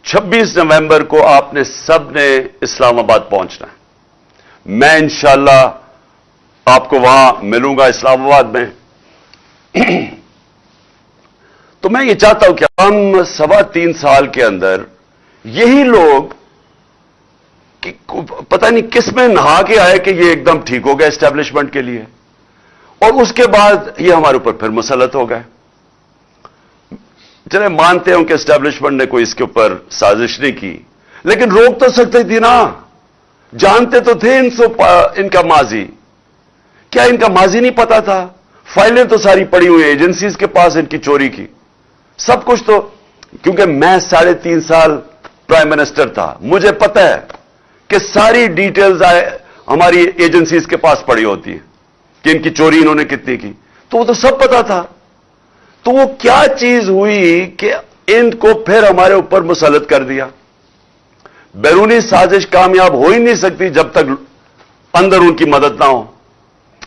26 نومبر کو آپ نے سب نے اسلام آباد پہنچنا ہے. میں انشاءاللہ آپ کو وہاں ملوں گا اسلام آباد میں. تو میں یہ چاہتا ہوں کہ ہم 3.25 سال کے اندر یہی لوگ پتہ نہیں کس میں نہا کے آئے کہ یہ ایک دم ٹھیک ہو گیا اسٹیبلشمنٹ کے لیے, اور اس کے بعد یہ ہمارے اوپر پھر مسلط ہو گئے. چلے مانتے ہوں کہ اسٹیبلشمنٹ نے کوئی اس کے اوپر سازش نہیں کی, لیکن روک تو سکتے تھی نا. جانتے تو تھے ان کا ماضی. کیا ان کا ماضی نہیں پتا تھا؟ فائلیں تو ساری پڑی ہوئی ایجنسیز کے پاس ان کی چوری کی, سب کچھ. تو کیونکہ میں 3.5 سال پرائم منسٹر تھا, مجھے پتا ہے کہ ساری ڈیٹیلز ہماری ایجنسیز کے پاس پڑی ہوتی ہیں کہ ان کی چوری انہوں نے کتنی کی. تو وہ تو سب پتا تھا. تو وہ کیا چیز ہوئی کہ ان کو پھر ہمارے اوپر مسلط کر دیا؟ بیرونی سازش کامیاب ہو ہی نہیں سکتی جب تک اندر ان کی مدد نہ ہو.